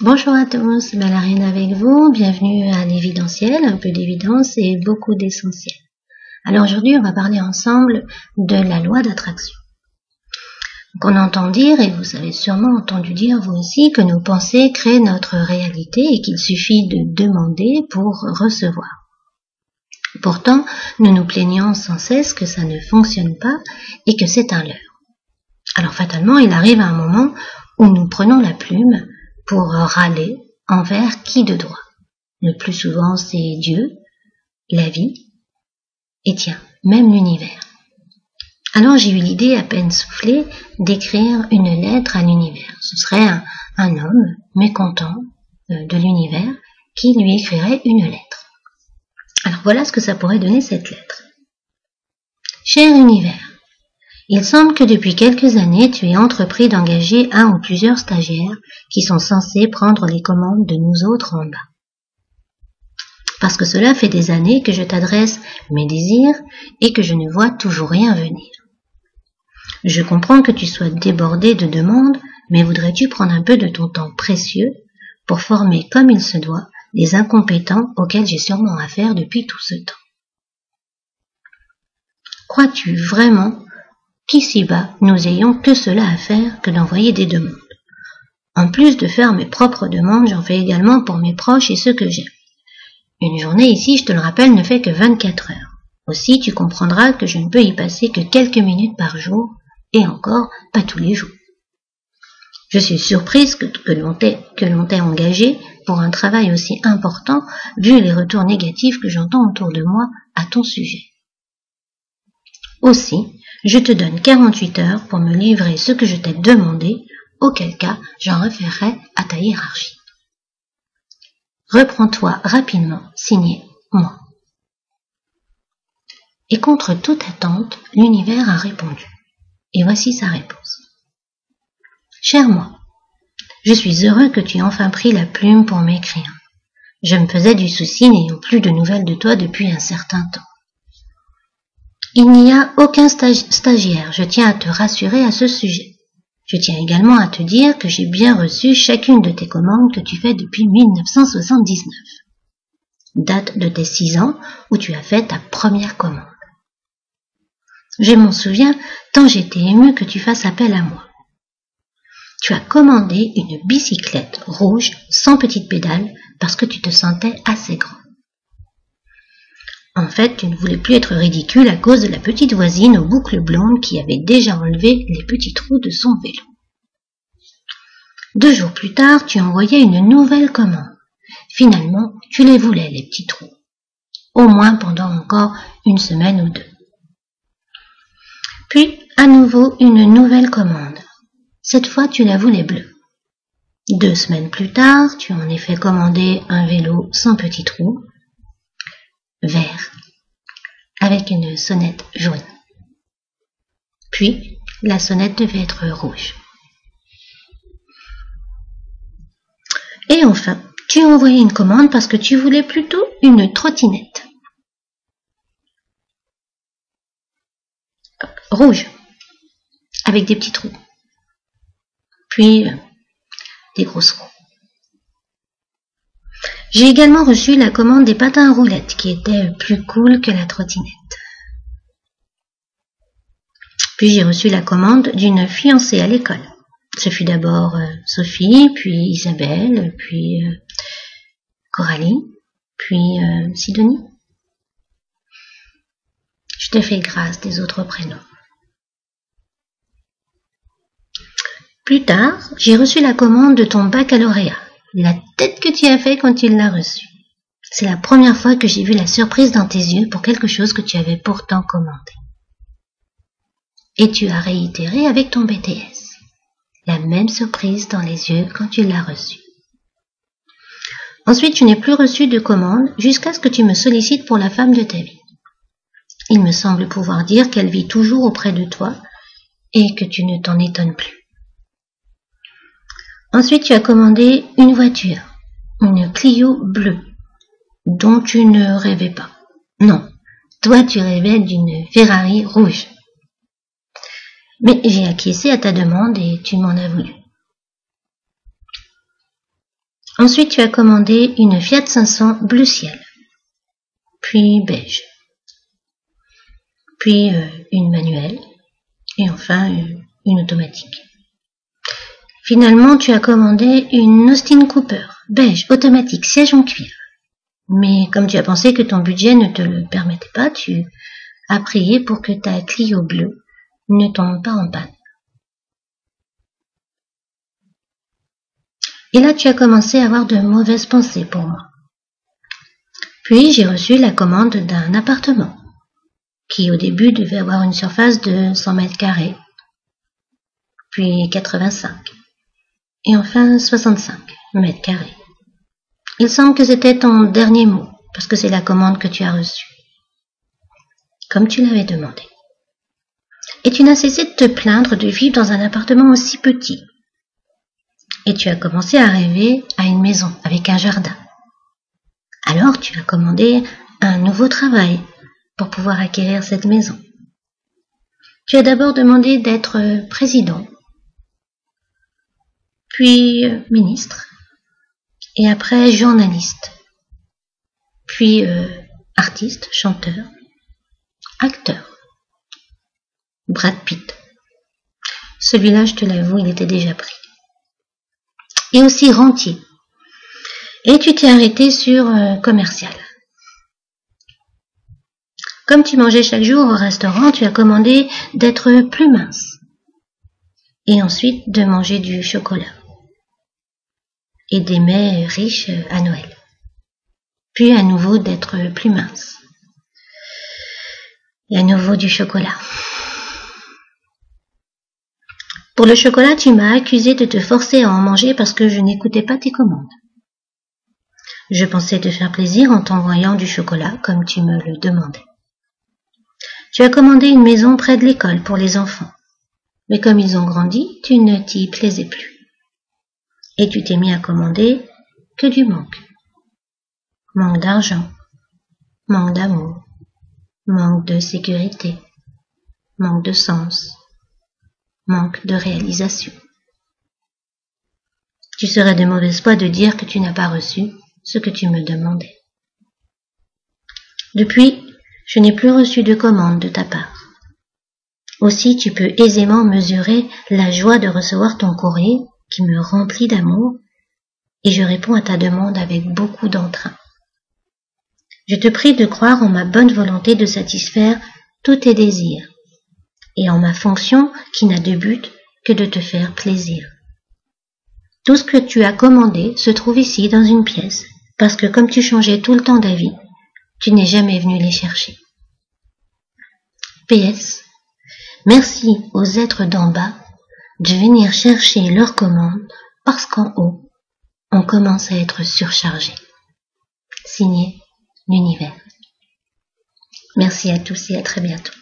Bonjour à tous, Ballerine avec vous, bienvenue à l'évidentiel, un peu d'évidence et beaucoup d'essentiel. Alors aujourd'hui on va parler ensemble de la loi d'attraction. Donc on entend dire, et vous avez sûrement entendu dire vous aussi, que nos pensées créent notre réalité et qu'il suffit de demander pour recevoir. Pourtant, nous nous plaignons sans cesse que ça ne fonctionne pas et que c'est un leurre. Alors fatalement, il arrive un moment où nous prenons la plume pour râler envers qui de droit. Le plus souvent, c'est Dieu, la vie, et tiens, même l'univers. Alors j'ai eu l'idée à peine soufflée d'écrire une lettre à l'univers. Ce serait un homme mécontent de l'univers qui lui écrirait une lettre. Alors voilà ce que ça pourrait donner cette lettre. Cher univers, il semble que depuis quelques années, tu aies entrepris d'engager un ou plusieurs stagiaires qui sont censés prendre les commandes de nous autres en bas. Parce que cela fait des années que je t'adresse mes désirs et que je ne vois toujours rien venir. Je comprends que tu sois débordé de demandes, mais voudrais-tu prendre un peu de ton temps précieux pour former comme il se doit les incompétents auxquels j'ai sûrement affaire depuis tout ce temps? Crois-tu vraiment qu'ici-bas, nous ayons que cela à faire que d'envoyer des demandes? En plus de faire mes propres demandes, j'en fais également pour mes proches et ceux que j'aime. Une journée ici, je te le rappelle, ne fait que 24 heures. Aussi, tu comprendras que je ne peux y passer que quelques minutes par jour, et encore, pas tous les jours. Je suis surprise que l'on t'ait engagé pour un travail aussi important, vu les retours négatifs que j'entends autour de moi à ton sujet. Aussi, je te donne 48 heures pour me livrer ce que je t'ai demandé, auquel cas j'en référerai à ta hiérarchie. Reprends-toi rapidement, signé moi. Et contre toute attente, l'univers a répondu. Et voici sa réponse. Cher moi, je suis heureux que tu aies enfin pris la plume pour m'écrire. Je me faisais du souci n'ayant plus de nouvelles de toi depuis un certain temps. Il n'y a aucun stagiaire, je tiens à te rassurer à ce sujet. Je tiens également à te dire que j'ai bien reçu chacune de tes commandes que tu fais depuis 1979, date de tes 6 ans où tu as fait ta première commande. Je m'en souviens tant j'étais émue que tu fasses appel à moi. Tu as commandé une bicyclette rouge sans petite pédale parce que tu te sentais assez grand. En fait, tu ne voulais plus être ridicule à cause de la petite voisine aux boucles blondes qui avait déjà enlevé les petits trous de son vélo. 2 jours plus tard, tu envoyais une nouvelle commande. Finalement, tu les voulais, les petits trous. Au moins pendant encore 1 semaine ou 2. Puis, à nouveau, une nouvelle commande. Cette fois, tu la voulais bleue. 2 semaines plus tard, tu en effet commandé un vélo sans petits trous, vert, avec une sonnette jaune. Puis, la sonnette devait être rouge. Et enfin, tu as envoyé une commande parce que tu voulais plutôt une trottinette. Rouge, avec des petits trous. Puis, des grosses roues. J'ai également reçu la commande des patins à roulettes qui étaient plus cool que la trottinette. Puis j'ai reçu la commande d'une fiancée à l'école. Ce fut d'abord Sophie, puis Isabelle, puis Coralie, puis Sidonie. Je te fais grâce des autres prénoms. Plus tard, j'ai reçu la commande de ton baccalauréat. La tête que tu as fait quand tu l'as reçu. C'est la première fois que j'ai vu la surprise dans tes yeux pour quelque chose que tu avais pourtant commandé. Et tu as réitéré avec ton BTS. La même surprise dans les yeux quand tu l'as reçu. Ensuite, tu n'es plus reçu de commande jusqu'à ce que tu me sollicites pour la femme de ta vie. Il me semble pouvoir dire qu'elle vit toujours auprès de toi et que tu ne t'en étonnes plus. Ensuite, tu as commandé une voiture, une Clio bleue, dont tu ne rêvais pas. Non, toi tu rêvais d'une Ferrari rouge. Mais j'ai acquiescé à ta demande et tu m'en as voulu. Ensuite, tu as commandé une Fiat 500 bleu ciel, puis beige, puis une manuelle, et enfin une automatique. Finalement, tu as commandé une Austin Cooper, beige, automatique, siège en cuir. Mais comme tu as pensé que ton budget ne te le permettait pas, tu as prié pour que ta Clio bleue ne tombe pas en panne. Et là, tu as commencé à avoir de mauvaises pensées pour moi. Puis, j'ai reçu la commande d'un appartement, qui au début devait avoir une surface de 100 mètres carrés, puis 85, et enfin 65 mètres carrés. Il semble que c'était ton dernier mot, parce que c'est la commande que tu as reçue, comme tu l'avais demandé. Et tu n'as cessé de te plaindre de vivre dans un appartement aussi petit. Et tu as commencé à rêver à une maison avec un jardin. Alors tu as commandé un nouveau travail pour pouvoir acquérir cette maison. Tu as d'abord demandé d'être président, puis ministre, et après journaliste, puis artiste, chanteur, acteur. Brad Pitt. Celui-là, je te l'avoue, il était déjà pris. Et aussi rentier. Et tu t'es arrêté sur commercial. Comme tu mangeais chaque jour au restaurant, tu as commandé d'être plus mince. Et ensuite de manger du chocolat. Et des mets riches à Noël. Puis à nouveau d'être plus mince. Et à nouveau du chocolat. Pour le chocolat, tu m'as accusé de te forcer à en manger parce que je n'écoutais pas tes commandes. Je pensais te faire plaisir en t'envoyant du chocolat comme tu me le demandais. Tu as commandé une maison près de l'école pour les enfants. Mais comme ils ont grandi, tu ne t'y plaisais plus. Et tu t'es mis à commander que du manque. Manque d'argent, manque d'amour, manque de sécurité, manque de sens, manque de réalisation. Tu serais de mauvaise foi de dire que tu n'as pas reçu ce que tu me demandais. Depuis, je n'ai plus reçu de commande de ta part. Aussi, tu peux aisément mesurer la joie de recevoir ton courrier qui me remplit d'amour et je réponds à ta demande avec beaucoup d'entrain. Je te prie de croire en ma bonne volonté de satisfaire tous tes désirs et en ma fonction qui n'a de but que de te faire plaisir. Tout ce que tu as commandé se trouve ici dans une pièce, parce que comme tu changeais tout le temps d'avis, tu n'es jamais venu les chercher. PS. Merci aux êtres d'en bas de venir chercher leurs commandes parce qu'en haut, on commence à être surchargé. Signé l'univers. Merci à tous et à très bientôt.